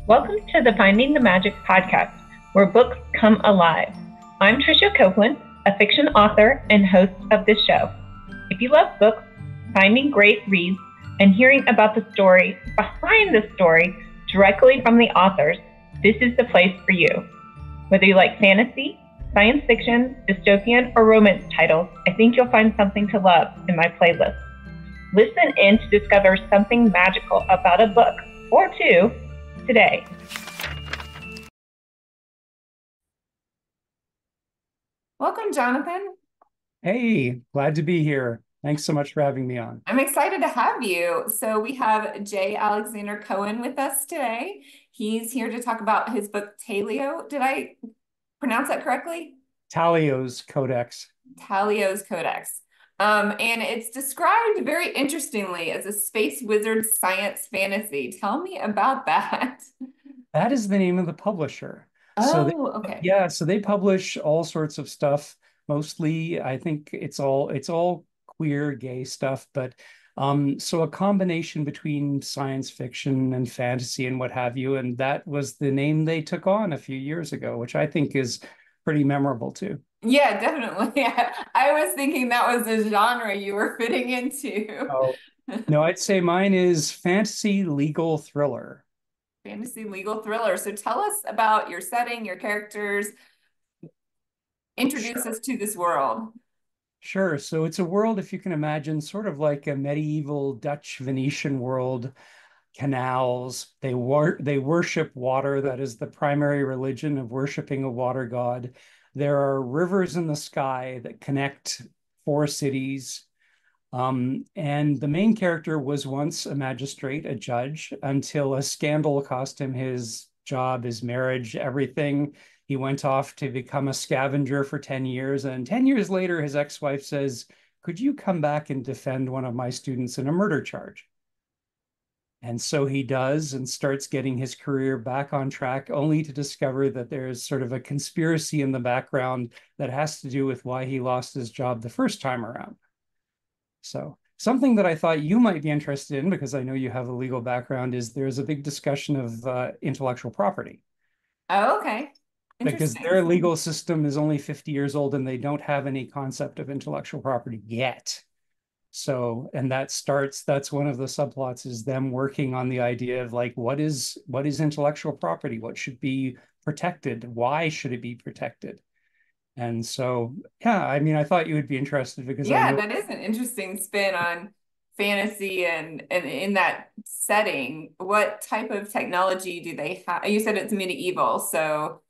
Welcome to the Finding the Magic podcast, where books come alive. I'm Tricia Copeland, a fiction author and host of this show. If you love books, finding great reads, and hearing about the story behind the story directly from the authors, this is the place for you. Whether you like fantasy, science fiction, dystopian, or romance titles, I think you'll find something to love in my playlist. Listen in to discover something magical about a book or two today. Welcome, Jonathan. Hey, glad to be here. Thanks so much for having me on. I'm excited to have you. So we have J. Alexander Cohen with us today. He's here to talk about his book, Talio. Did I pronounce that correctly? Talio's Codex. Talio's Codex. And it's described very interestingly as a space wizard science fantasy. Tell me about that. That is the name of the publisher. Okay. Yeah, so they publish all sorts of stuff. Mostly, I think it's all queer, gay stuff, but so a combination between science fiction and fantasy and what have you. And that was the name they took on a few years ago, which I think is pretty memorable too. Yeah, definitely. I was thinking that was the genre you were fitting into. Oh, no, I'd say mine is fantasy legal thriller. Fantasy legal thriller. So tell us about your setting, your characters, introduce Sure. us to this world. Sure. So it's a world, if you can imagine, sort of like a medieval Dutch Venetian world, canals. They worship water. That is the primary religion of worshiping a water god. There are rivers in the sky that connect four cities. And the main character was once a magistrate, a judge, until a scandal cost him his job, his marriage, everything. He went off to become a scavenger for 10 years. And 10 years later, his ex-wife says, "Could you come back and defend one of my students in a murder charge?" And so he does and starts getting his career back on track, only to discover that there's sort of a conspiracy in the background that has to do with why he lost his job the first time around. So something that I thought you might be interested in, because I know you have a legal background, is there's a big discussion of intellectual property Oh, okay. because Interesting. their legal system is only 50 years old and they don't have any concept of intellectual property yet. So, and that's one of the subplots is them working on the idea of like, what is intellectual property? What should be protected? Why should it be protected? And so, yeah, I mean, I thought you would be interested because I Yeah, know. that is an interesting spin on fantasy and in that setting. What type of technology do they have? You said it's medieval, so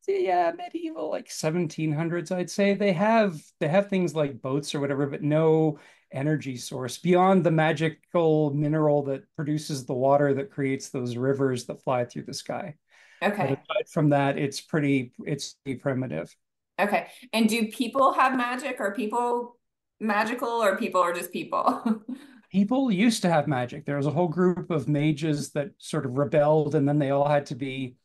Yeah, medieval, like 1700s, I'd say. They have things like boats or whatever, but no energy source beyond the magical mineral that produces the water that creates those rivers that fly through the sky. But okay. aside from that, it's pretty primitive. Okay. And do people have magic? Are people magical or people are just people? People used to have magic. There was a whole group of mages that sort of rebelled, and then they all had to be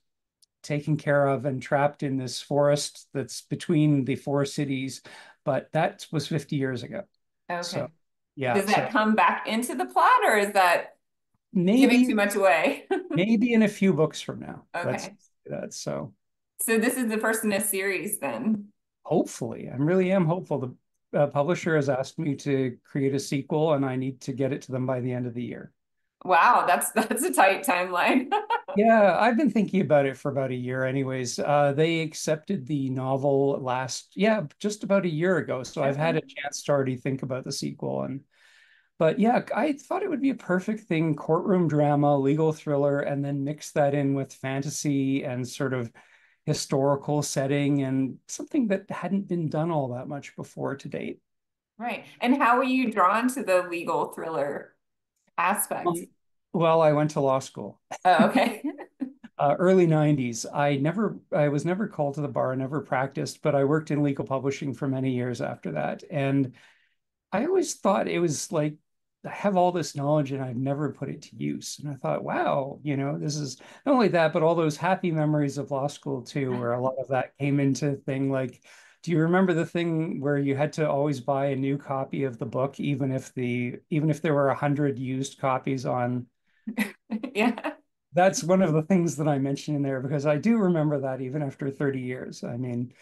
taken care of and trapped in this forest that's between the four cities. But that was 50 years ago. Okay. So, yeah. Does So that come back into the plot or is that giving maybe, too much away? maybe in a few books from now. Let's Okay. do that. So So this is the first in a series then. hopefully, I really am hopeful. The publisher has asked me to create a sequel, and I need to get it to them by the end of the year. Wow, that's a tight timeline. Yeah, I've been thinking about it for about a year anyways. They accepted the novel just about a year ago. So I've had Okay. a chance to already think about the sequel. But yeah, I thought it would be a perfect thing, courtroom drama, legal thriller, and then mix that in with fantasy and sort of historical setting and something that hadn't been done all that much before to date. Right. And how were you drawn to the legal thriller aspect? Um, well, I went to law school. Oh, okay. Early 90s. I was never called to the bar, never practiced, but I worked in legal publishing for many years after that. And I always thought it was like, I have all this knowledge and I've never put it to use. And I thought, wow, this is not only that, but all those happy memories of law school too, where a lot of that came into thing. Like, do you remember the thing where you had to always buy a new copy of the book, even if there were 100 used copies on Yeah. that's one of the things that I mentioned in there because I do remember that even after 30 years. I mean,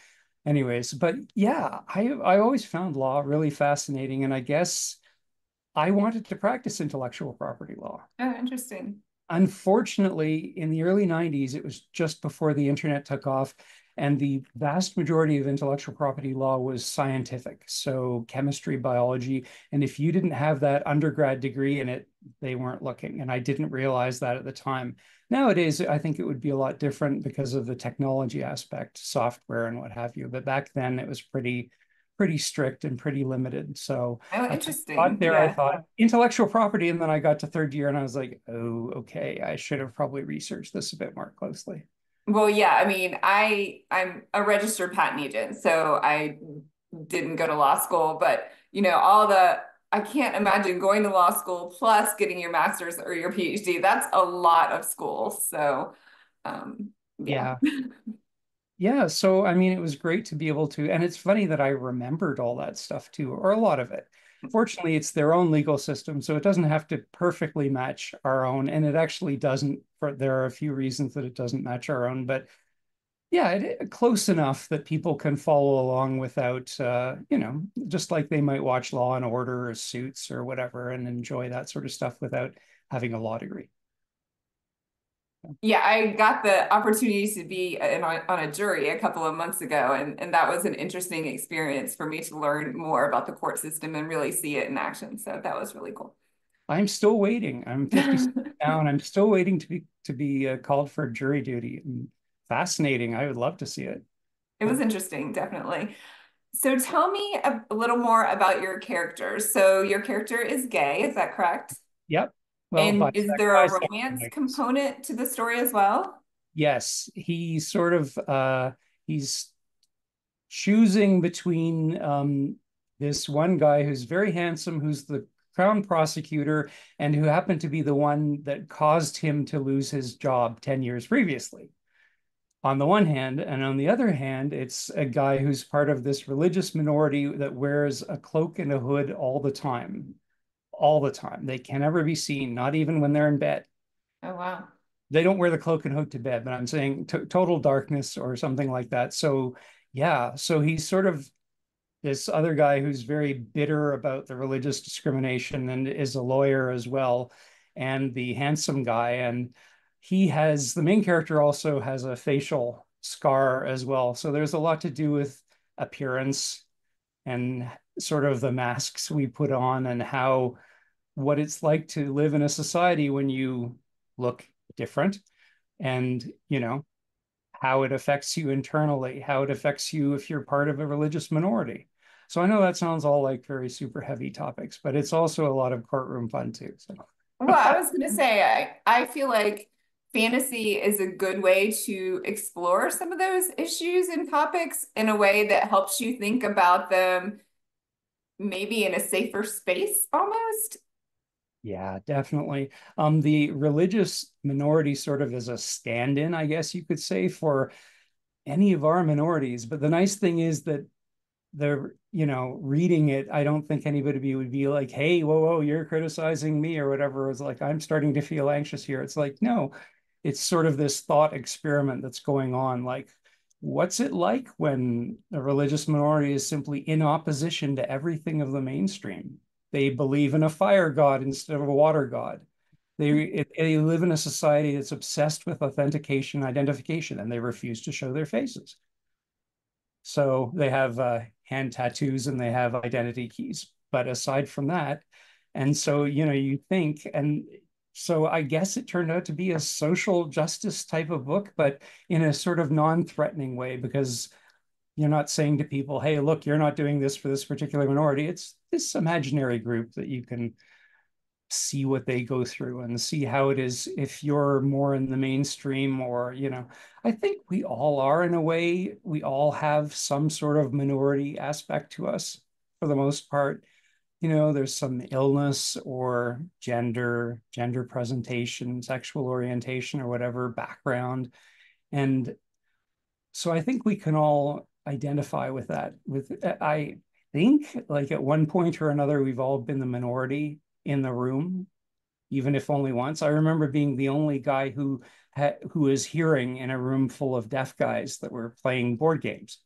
anyways, but yeah, I always found law really fascinating, and I guess I wanted to practice intellectual property law. Oh, interesting. Unfortunately, in the early 90s, it was just before the internet took off, and the vast majority of intellectual property law was scientific, so chemistry, biology. And if you didn't have that undergrad degree in it, they weren't looking. And I didn't realize that at the time. Nowadays, I think it would be a lot different because of the technology aspect, software and what have you. But back then, it was pretty strict and pretty limited. So Oh, I got interesting. there, I Yeah. thought intellectual property, and then I got to third year and I was like, oh, okay, I should have probably researched this a bit more closely. Well, yeah, I mean, I'm a registered patent agent, so I didn't go to law school, but all the I can't imagine going to law school plus getting your master's or your PhD. That's a lot of school. So, yeah. Yeah. Yeah. So, I mean, it was great to be able to, and it's funny that I remembered all that stuff too, or a lot of it. Fortunately, it's their own legal system, so it doesn't have to perfectly match our own. And it actually doesn't, there are a few reasons that it doesn't match our own, but yeah, close enough that people can follow along without, just like they might watch Law and Order or Suits or whatever and enjoy that sort of stuff without having a law degree. Yeah, I got the opportunity to be on a jury a couple of months ago, and that was an interesting experience for me to learn more about the court system and really see it in action. So that was really cool. I'm still waiting. I'm 56 now, and I'm still waiting to be called for jury duty. Fascinating. I would love to see it. It was interesting, definitely. So tell me a little more about your character. So your character is gay, is that correct? Yep. Well, And is there a bisexual, romance I guess. component to the story as well? Yes, he's choosing between this one guy who's very handsome, who's the crown prosecutor, and who happened to be the one that caused him to lose his job 10 years previously. On the one hand, and on the other hand, it's a guy who's part of this religious minority that wears a cloak and a hood all the time. All the time. They can never be seen, not even when they're in bed. Oh, wow. They don't wear the cloak and hood to bed, but I'm saying total darkness or something like that. So, yeah, so he's sort of this other guy who's very bitter about the religious discrimination and is a lawyer as well, and the handsome guy. And the main character also has a facial scar as well. So there's a lot to do with appearance and sort of the masks we put on and what it's like to live in a society when you look different, and how it affects you internally, how it affects you if you're part of a religious minority. So I know that sounds all like very super heavy topics, but it's also a lot of courtroom fun too. So Well, I was going to say, I feel like fantasy is a good way to explore some of those issues and topics in a way that helps you think about them maybe in a safer space almost. yeah, definitely. The religious minority sort of is a stand-in, I guess you could say, for any of our minorities. But the nice thing is that reading it, I don't think anybody would be like, hey, whoa, you're criticizing me or whatever. It's like, I'm starting to feel anxious here. It's like, no, it's sort of this thought experiment that's going on. Like, what's it like when a religious minority is simply in opposition to everything of the mainstream? They believe in a fire god instead of a water god. They live in a society that's obsessed with authentication, identification, and they refuse to show their faces. So they have hand tattoos and they have identity keys. But aside from that, and so, you think, and so I guess it turned out to be a social justice type of book, but in a sort of non-threatening way, because you're not saying to people, hey, look, you're not doing this for this particular minority. It's this imaginary group that you can see what they go through and see how it is if you're more in the mainstream, or I think we all are in a way. We all have some sort of minority aspect to us for the most part. There's some illness or gender presentation, sexual orientation, or whatever background. And so I think we can all identify with that. I think, like, at one point or another, we've all been the minority in the room. even if only once. I remember being the only guy who was hearing in a room full of deaf guys that were playing board games.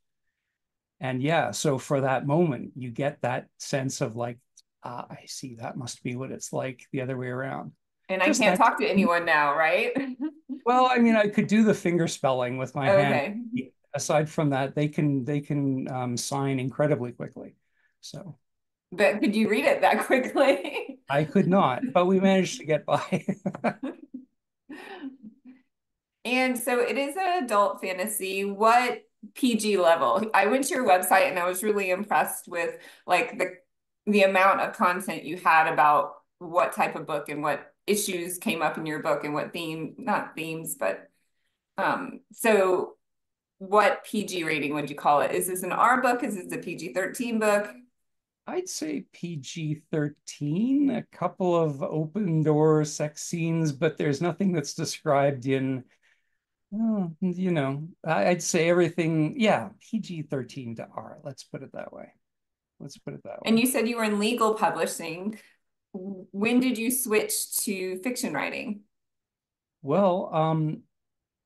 And yeah, so for that moment, you get that sense of like, ah, I see, that must be what it's like the other way around. And I Just can't that. talk to anyone now, right? Well, I mean, I could do the finger spelling with my hand. Okay. Aside from that, they can sign incredibly quickly. So But could you read it that quickly? I could not, but we managed to get by. And so it is an adult fantasy. What PG level? I went to your website and I was really impressed with like the amount of content you had about what type of book and what issues came up in your book and what theme, not themes, but so what PG rating would you call it? Is this an R book? Is this a PG-13 book? I'd say PG-13, a couple of open door sex scenes, but there's nothing that's described in, oh, I'd say everything, yeah, PG-13 to R. Let's put it that way. Let's put it that And way. you said you were in legal publishing. When did you switch to fiction writing? Well,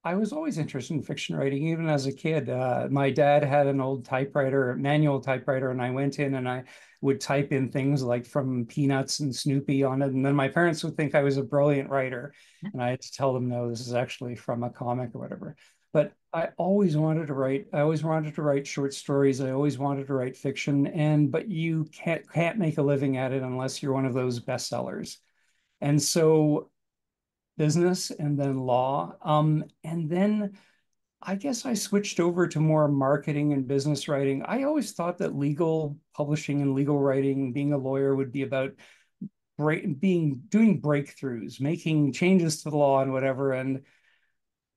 I was always interested in fiction writing, even as a kid. My dad had an old typewriter, manual typewriter, and I went in and I would type in things like from Peanuts and Snoopy on it. And then my parents would think I was a brilliant writer. And I had to tell them, no, this is actually from a comic or whatever. But I always wanted to write. I always wanted to write short stories. I always wanted to write fiction. But you can't make a living at it unless you're one of those bestsellers. And so business and then law. And then I guess I switched over to more marketing and business writing. I always thought that legal publishing and legal writing, being a lawyer, would be about doing breakthroughs, making changes to the law and whatever. And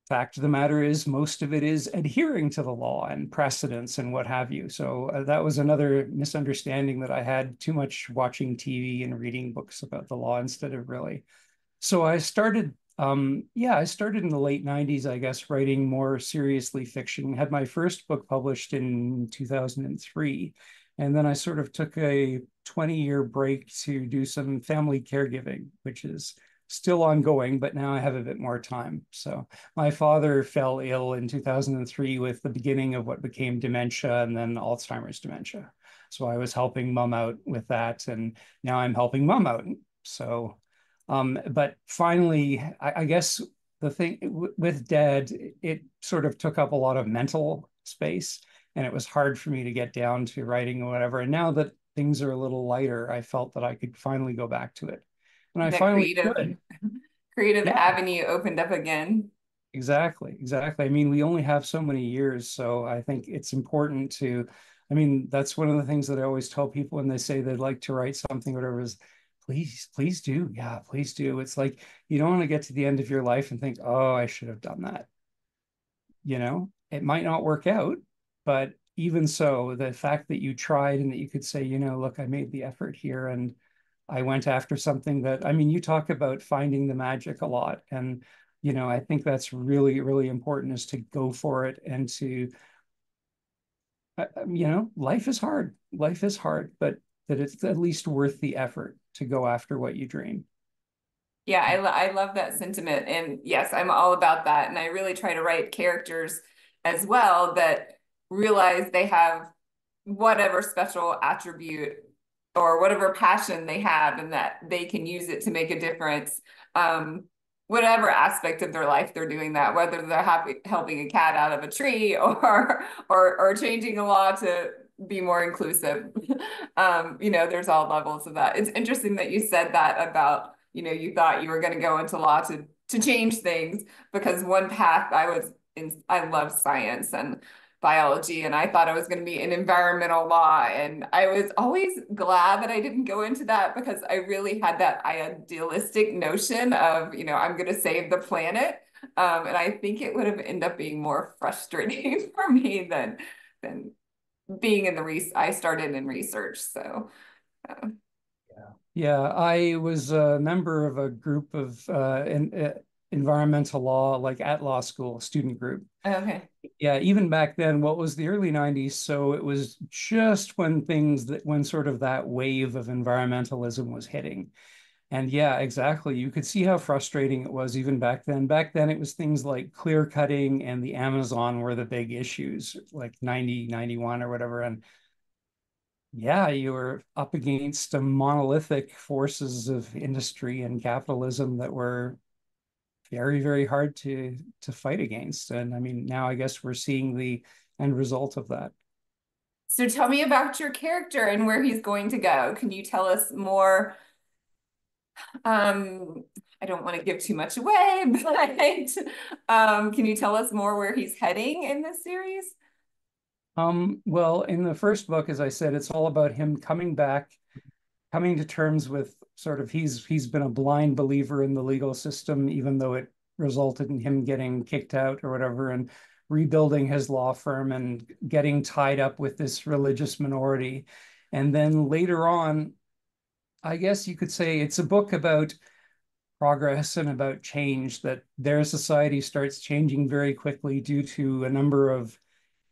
fact of the matter is, most of it is adhering to the law and precedents and what have you. So that was another misunderstanding that I had, too much watching TV and reading books about the law instead of really. So I started, I started in the late 90s, I guess, writing more seriously fiction. Had my first book published in 2003. And then I sort of took a 20-year break to do some family caregiving, which is still ongoing, but now I have a bit more time. So my father fell ill in 2003 with the beginning of what became dementia and then Alzheimer's dementia. So I was helping mom out with that, and now I'm helping mom out. So but finally, I guess the thing with dad, it sort of took up a lot of mental space, and it was hard for me to get down to writing or whatever. And now that things are a little lighter, I felt that I could finally go back to it. And I The finally could. creative Yeah, avenue opened up again. exactly. Exactly. I mean, we only have so many years, so I think it's important to, I mean, that's one of the things that I always tell people when they say they'd like to write something, whatever, is please do. Yeah, please do. It's like you don't want to get to the end of your life and think, oh, I should have done that. It might not work out, but even so, the fact that you tried and that you could say, look, I made the effort here and I went after something that, I mean, you talk about finding the magic a lot. And, I think that's really, really important, is to go for it and to, life is hard. Life is hard, but that it's at least worth the effort to go after what you dream. Yeah, I love that sentiment. And yes, I'm all about that. And I really try to write characters as well that realize they have whatever special attribute or whatever passion they have and that they can use it to make a difference. Whatever aspect of their life they're doing that, whether they're helping a cat out of a tree or changing a law to be more inclusive. There's all levels of that. It's interesting that you said that about, you thought you were going to go into law to change things, because one path I love science and biology, and I thought I was going to be in environmental law. And I was always glad that I didn't go into that, because I really had that idealistic notion of, I'm going to save the planet. And I think it would have ended up being more frustrating for me than being in I started in research. So, Yeah, I was a member of a group of environmental law, like at law school, student group. okay. Yeah, even back then, what was the early 90s? So it was just when sort of that wave of environmentalism was hitting. And yeah, exactly. You could see how frustrating it was even back then. Back then, it was things like clear cutting and the Amazon were the big issues, like 90, 91 or whatever. And yeah, you were up against a monolithic forces of industry and capitalism that were very, very hard to fight against. And I mean, now I guess we're seeing the end result of that. So tell me about your character and where he's going to go. Can you tell us more? I don't want to give too much away, but can you tell us more where he's heading in this series? Well, in the first book, as I said, it's all about him coming back, coming to terms with sort of he's been a blind believer in the legal system, even though it resulted in him getting kicked out or whatever, and rebuilding his law firm and getting tied up with this religious minority. And then later on, I guess you could say it's a book about progress and about change, that their society starts changing very quickly due to a number of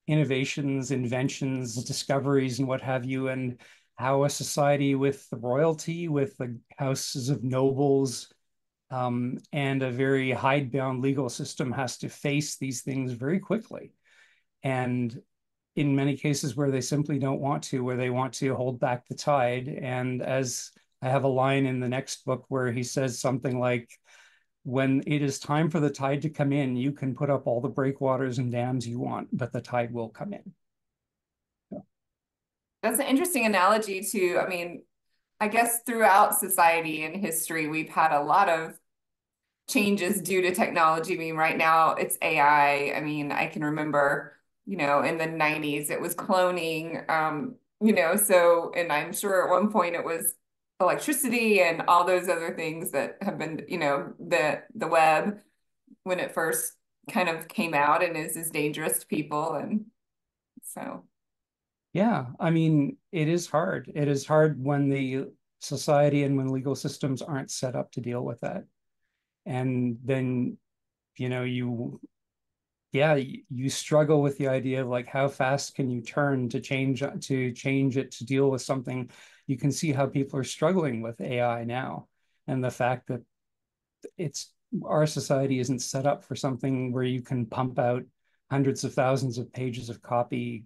innovations, inventions, discoveries, and what have you, and how a society with the royalty, with the houses of nobles, and a very hidebound legal system has to face these things very quickly. And in many cases where they simply don't want to, where they want to hold back the tide. And as I have a line in the next book where he says something like, when it is time for the tide to come in, you can put up all the breakwaters and dams you want, but the tide will come in. So. That's an interesting analogy to, I mean, I guess throughout society and history, we've had a lot of changes due to technology. I mean, right now it's AI. I mean, I can remember, in the 90s, it was cloning, so, and I'm sure at one point it was electricity and all those other things that have been, the web when it first kind of came out and is dangerous to people. And so. Yeah, I mean, it is hard. It is hard when the society and when legal systems aren't set up to deal with that. And then, you know, you struggle with the idea of like how fast can you turn to change it to deal with something. You can see how people are struggling with AI now, and the fact that it's our society isn't set up for something where you can pump out hundreds of thousands of pages of copy,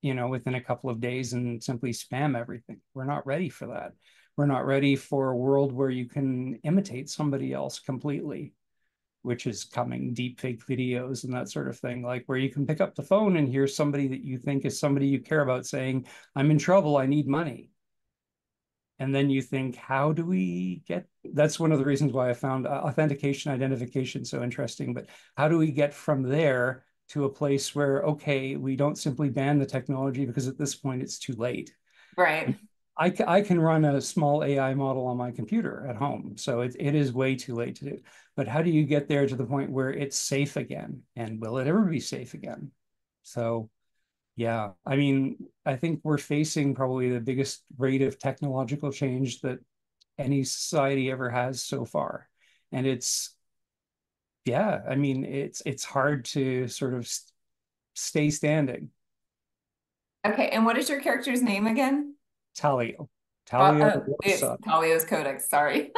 within a couple of days and simply spam everything. We're not ready for that. We're not ready for a world where you can imitate somebody else completely, which is coming, deep fake videos and that sort of thing, like where you can pick up the phone and hear somebody that you think is somebody you care about saying, I'm in trouble, I need money. And then you think, how do we get, that's one of the reasons why I found authentication identification so interesting, but how do we get from there to a place where, okay, we don't simply ban the technology because at this point it's too late. Right. I can run a small AI model on my computer at home, so it is way too late to do. But how do you get there to the point where it's safe again? And will it ever be safe again? So yeah, I mean, I think we're facing probably the biggest rate of technological change that any society ever has so far. And yeah, I mean, it's hard to sort of stay standing. Okay. And what is your character's name again? Talio. Talio It's Warsaw. Talia's Codex. Sorry.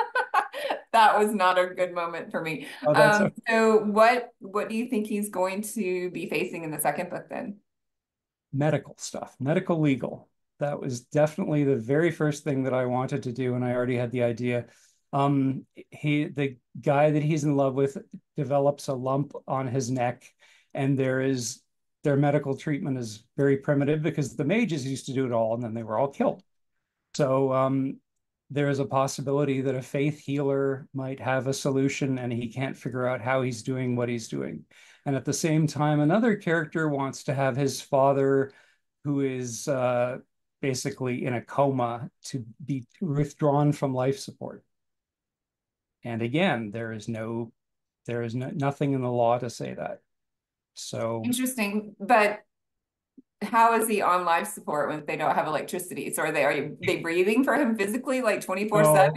That was not a good moment for me. Oh, that's okay. So what do you think he's going to be facing in the second book then? Medical stuff, medical legal. That was definitely the very first thing that I wanted to do, and I already had the idea. The guy that he's in love with develops a lump on his neck, and their medical treatment is very primitive because the mages used to do it all, and then they were all killed. So there is a possibility that a faith healer might have a solution, and he can't figure out how he's doing what he's doing. And at the same time, another character wants to have his father, who is basically in a coma, to be withdrawn from life support. And again, nothing in the law to say that. So Interesting. But how is he on life support when they don't have electricity? So are they breathing for him physically like 24/7?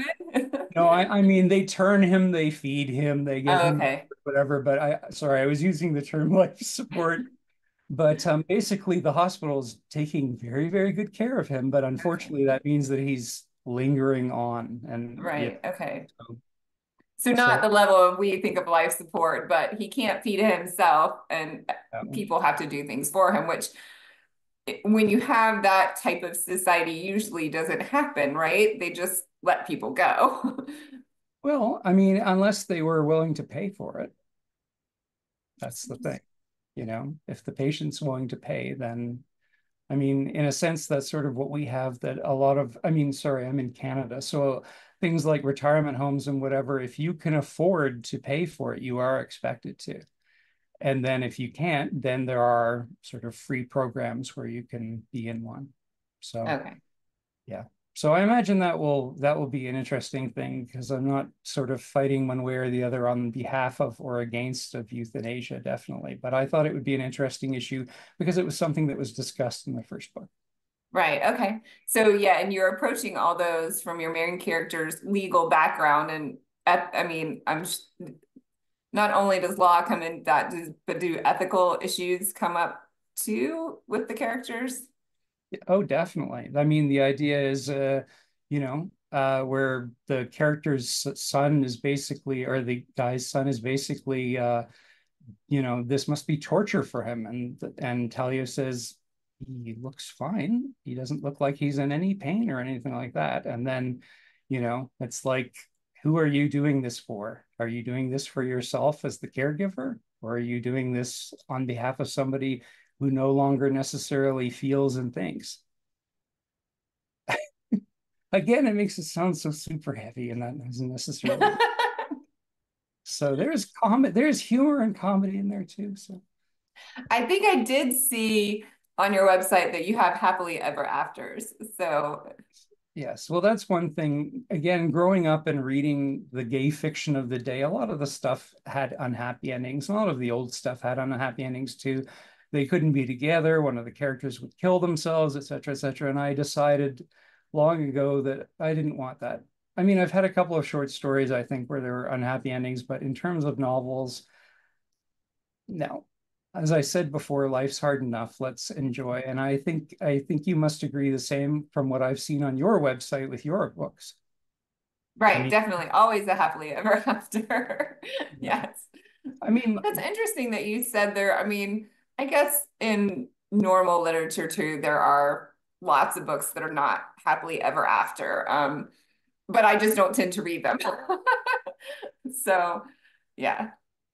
no, I mean they turn him, they feed him, they give Oh, him okay. whatever. But I was using the term life support. But basically, the hospital is taking very, very good care of him. But unfortunately, Okay. that means that he's lingering on. And Right. Okay. so, So not so the level of we think of life support, but he can't feed himself and people have to do things for him, which when you have that type of society usually doesn't happen, right? They just let people go. well, I mean, unless they were willing to pay for it, that's the thing. If the patient's willing to pay, then I mean, in a sense, that's sort of what we have that a lot of, I mean, sorry, I'm in Canada. So things like retirement homes and whatever, if you can afford to pay for it, you are expected to. And then if you can't, then there are sort of free programs where you can be in one. So Okay. yeah. So I imagine that will be an interesting thing because I'm not sort of fighting one way or the other on behalf of or against of euthanasia, definitely. But I thought it would be an interesting issue because it was something that was discussed in the first book. Right. Okay. So yeah, and you're approaching all those from your main character's legal background, and I mean, not only does law come in that, but do ethical issues come up too with the characters? Oh, definitely. I mean, the idea is, where the character's son is basically, or the guy's son is basically, this must be torture for him. And Talia says, he looks fine. He doesn't look like he's in any pain or anything like that. And then, it's like, who are you doing this for? Are you doing this for yourself as the caregiver? Or are you doing this on behalf of somebody who no longer necessarily feels and thinks? Again, it makes it sound so super heavy, and that doesn't necessarily. So there's humor and comedy in there too. So I think I did see on your website that you have happily ever afters. So yes, well, that's one thing. Again, growing up and reading the gay fiction of the day, a lot of the stuff had unhappy endings. A lot of the old stuff had unhappy endings too. They couldn't be together. One of the characters would kill themselves, et cetera, et cetera. And I decided long ago that I didn't want that. I mean, I've had a couple of short stories, I think, where there were unhappy endings, but in terms of novels, no. As I said before, life's hard enough. Let's enjoy. And I think you must agree the same from what I've seen on your website with your books. I right, mean, definitely always a happily ever after. yeah. Yes. I mean, That's interesting that you said there. I mean, I guess in normal literature too, there are lots of books that are not happily ever after. But I just don't tend to read them. So, yeah.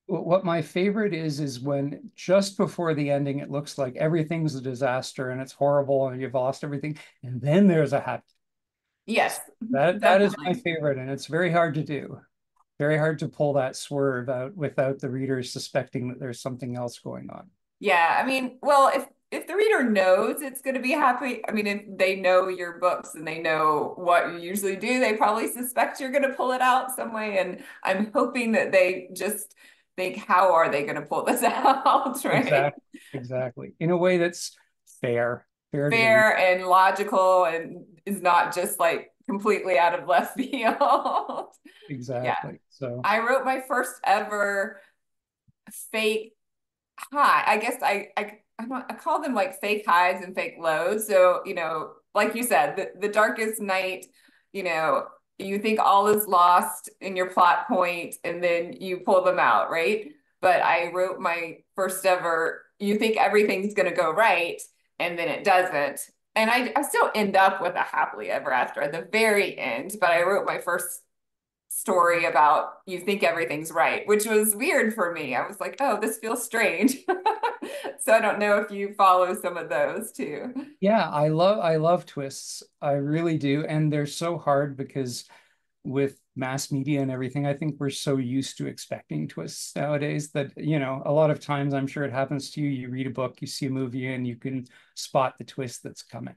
what my favorite is when just before the ending, it looks like everything's a disaster and it's horrible and you've lost everything, and then there's a happy. Yes, That is my definitely. favorite, and it's very hard to do. Very hard to pull that swerve out without the reader suspecting that there's something else going on. Yeah, I mean, well, if the reader knows it's going to be happy, I mean, if they know your books and they know what you usually do, they probably suspect you're going to pull it out some way. And I'm hoping that they just think, how are they going to pull this out, right? Exactly. Exactly. In a way that's fair to the reader. Fair and logical and is not just like completely out of left field. Yeah. Exactly. So, I wrote my first ever fake high. I guess I call them like fake highs and fake lows. So, like you said, the darkest night, you think all is lost in your plot point and then you pull them out, right? But I wrote my first ever, you think everything's going to go right and then it doesn't. And I still end up with a happily ever after at the very end, but I wrote my first story about you think everything's right, which was weird for me. I was like, oh, this feels strange. So I don't know if you follow some of those too. yeah, I love twists. I really do. And they're so hard because with mass media and everything, I think we're so used to expecting twists nowadays that, a lot of times I'm sure it happens to you. You read a book, you see a movie, and you can spot the twist that's coming.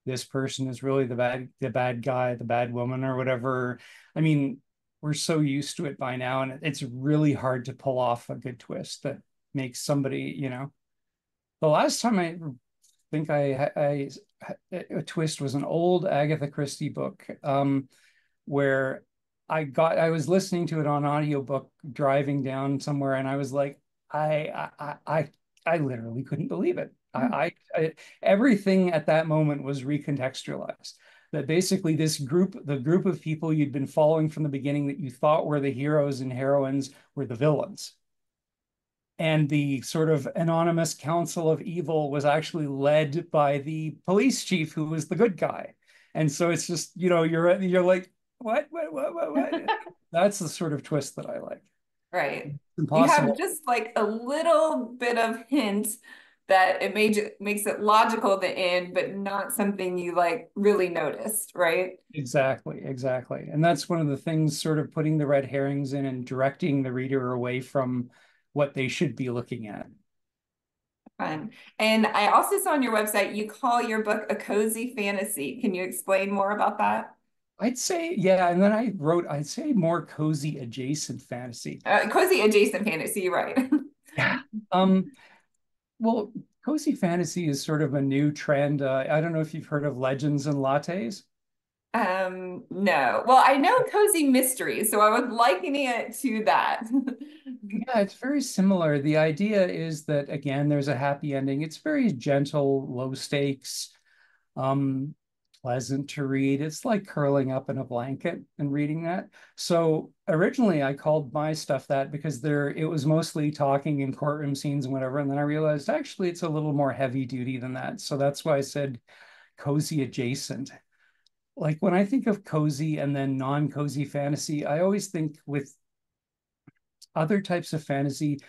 This person is really the bad guy, the bad woman, or whatever. I mean, we're so used to it by now, and it's really hard to pull off a good twist that makes somebody. The last time I think a twist was an old Agatha Christie book, where I was listening to it on audiobook driving down somewhere, and I was like, I literally couldn't believe it. Everything at that moment was recontextualized. that basically the group of people you'd been following from the beginning that you thought were the heroes and heroines were the villains. And the sort of anonymous council of evil was actually led by the police chief, who was the good guy. And so it's just, you're like, what? That's the sort of twist that I like. Right. It's You impossible. have just like a little bit of hint that it makes it logical at the end, but not something you like really noticed, right? Exactly. And that's one of the things, sort of putting the red herrings in and directing the reader away from what they should be looking at. Fun. And I also saw on your website you call your book a cozy fantasy. Can you explain more about that? I'd say, yeah. And then I'd say more cozy adjacent fantasy. Cozy adjacent fantasy, right? Yeah. Well, cozy fantasy is sort of a new trend. I don't know if you've heard of legends and lattes. No. Well, I know cozy mystery, so I was likening it to that. Yeah, it's very similar. The idea is that, again, there's a happy ending. It's very gentle, low stakes, um, pleasant to read. It's like curling up in a blanket and reading that. So originally I called my stuff that because it was mostly talking in courtroom scenes and whatever. And then I realized actually it's a little more heavy duty than that. So that's why I said cozy adjacent. Like when I think of cozy and then non-cozy fantasy, I always think with other types of fantasy,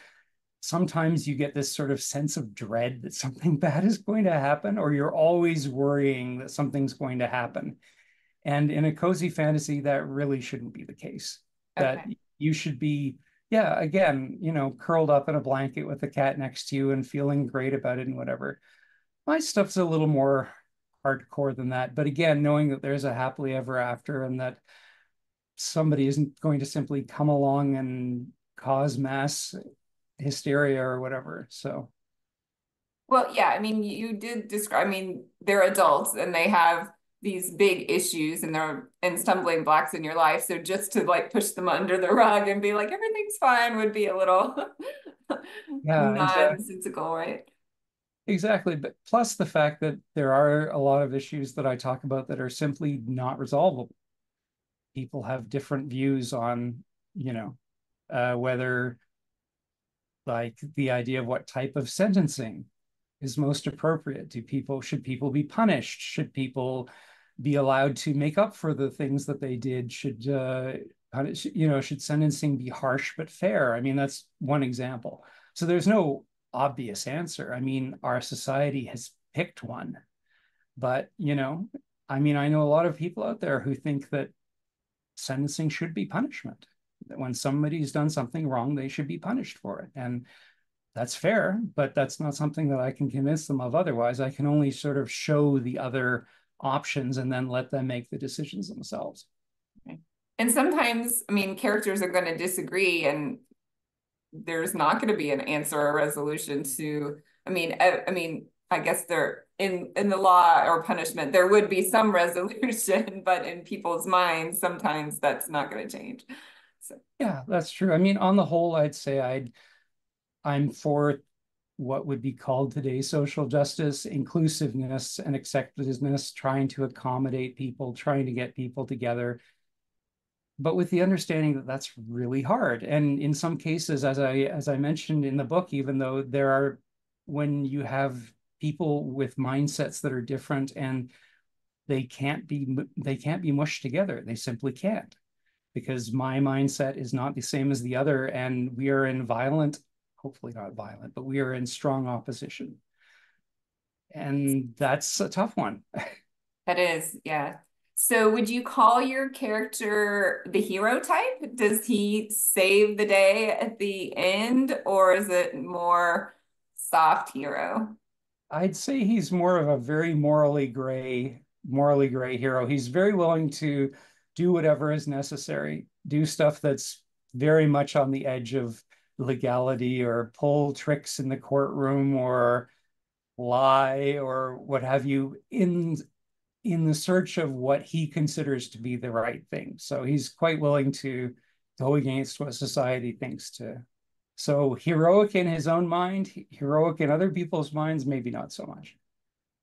sometimes you get this sort of sense of dread that something bad is going to happen, or you're always worrying that something's going to happen. And in a cozy fantasy, that really shouldn't be the case. That Okay. you should be, yeah, again, curled up in a blanket with a cat next to you and feeling great about it and whatever. My stuff's a little more hardcore than that. But again, knowing that there's a happily ever after and that somebody isn't going to simply come along and cause mass hysteria or whatever. So, Well, yeah, I mean, you did describe, I mean, they're adults and they have these big issues and stumbling blocks in your life. So just to like push them under the rug and be like, everything's fine would be a little yeah, exactly. nonsensical, right? Exactly. But plus the fact that there are a lot of issues that I talk about that are simply not resolvable. People have different views on, whether like the idea of what type of sentencing is most appropriate. Should people be punished? Should people be allowed to make up for the things that they did? Should sentencing be harsh but fair? I mean, that's one example. So there's no obvious answer. I mean, our society has picked one, but I mean, I know a lot of people out there who think that sentencing should be punishment. That when somebody's done something wrong, they should be punished for it. And that's fair, but that's not something that I can convince them of otherwise. I can only sort of show the other options and then let them make the decisions themselves. Okay. And sometimes, I mean, characters are going to disagree and there's not going to be an answer or resolution to, I guess there in the law or punishment, there would be some resolution, but in people's minds, sometimes that's not going to change. So Yeah, that's true. I mean, on the whole, I'd say I'm for what would be called today social justice, inclusiveness and acceptedness, trying to accommodate people, trying to get people together, but with the understanding that that's really hard. And in some cases, as I mentioned in the book, even though when you have people with mindsets that are different and they can't be mushed together, they simply can't, because my mindset is not the same as the other, and we are in hopefully not violent, but we are in strong opposition. And that's a tough one. that is, yeah. So would you call your character the hero type? Does he save the day at the end, or is it more soft hero? I'd say he's more of a very morally gray hero. He's very willing to do whatever is necessary, do stuff that's very much on the edge of legality, or pull tricks in the courtroom, or lie, or what have you, in the search of what he considers to be the right thing. So he's quite willing to go against what society thinks to. So heroic in his own mind, heroic in other people's minds, maybe not so much.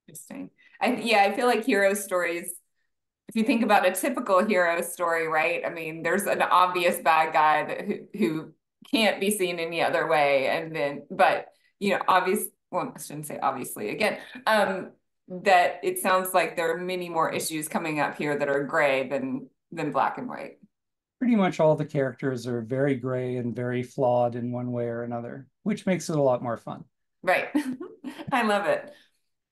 Interesting. Yeah, I feel like hero stories if you think about a typical hero story, right? I mean, there's an obvious bad guy who can't be seen any other way. And then, but, well, I shouldn't say obviously again, that it sounds like there are many more issues coming up here that are gray than black and white. Pretty much all the characters are very gray and very flawed in one way or another, which makes it a lot more fun. Right. I love it.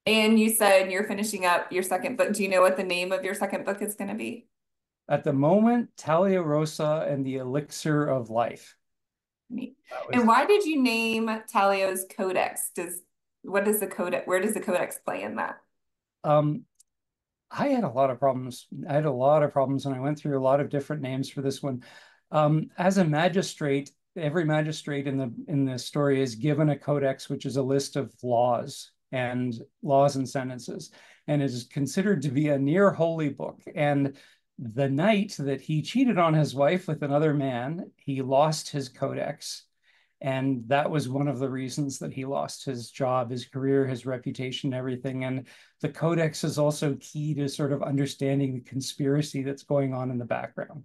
And you said you're finishing up your second book. Do you know what the name of your second book is going to be? At the moment, Talia Rosa and the Elixir of Life. Neat. And why did you name Talio's Codex? Where does the Codex play in that? I had a lot of problems. I had a lot of problems, and I went through a lot of different names for this one. As a magistrate, every magistrate in the story is given a codex, which is a list of laws and sentences, and is considered to be a near holy book. And the night that he cheated on his wife with another man, he lost his codex. And that was one of the reasons that he lost his job, his career, his reputation, everything. And the codex is also key to sort of understanding the conspiracy that's going on in the background.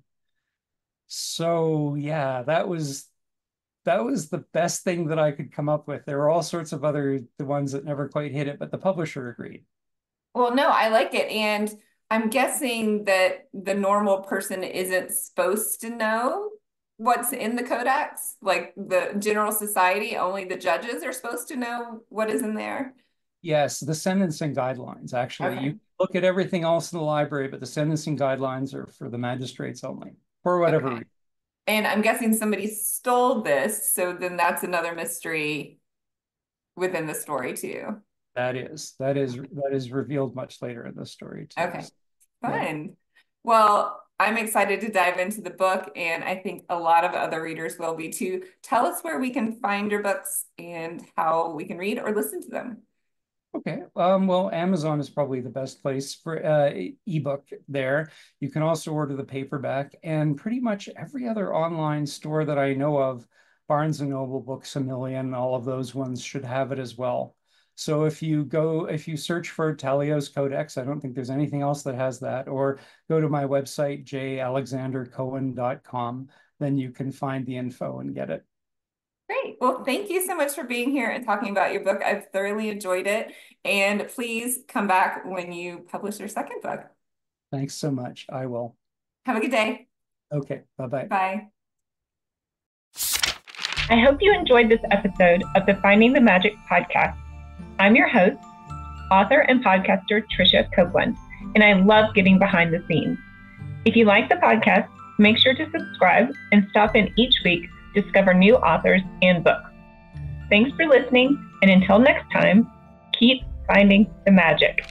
So yeah, that was the best thing that I could come up with. There were all sorts of the ones that never quite hit it, but the publisher agreed. Well, no, I like it. And I'm guessing that the normal person isn't supposed to know what's in the codex, like the general society. Only the judges are supposed to know what is in there. Yes, the sentencing guidelines, actually. Okay. You look at everything else in the library, but the sentencing guidelines are for the magistrates only, for whatever reason. And I'm guessing somebody stole this, so then that's another mystery within the story too. That is revealed much later in the story too. Okay, fun. Yeah. Well, I'm excited to dive into the book, and I think a lot of other readers will be too. Tell us where we can find your books and how we can read or listen to them. Okay. Well, Amazon is probably the best place for ebook there. You can also order the paperback, and pretty much every other online store that I know of, Barnes & Noble, Books A Million, all of those ones should have it as well. So if you search for Talio's Codex, I don't think there's anything else that has that, or go to my website,jalexandercohen.com, then you can find the info and get it. Great. Well, thank you so much for being here and talking about your book. I've thoroughly enjoyed it. And please come back when you publish your second book. Thanks so much. I will. Have a good day. Okay. Bye-bye. Bye. I hope you enjoyed this episode of the Finding the Magic podcast. I'm your host, author and podcaster Tricia Copeland, and I love getting behind the scenes. If you like the podcast, make sure to subscribe and stop in each week to discover new authors and books. Thanks for listening, and until next time, keep finding the magic.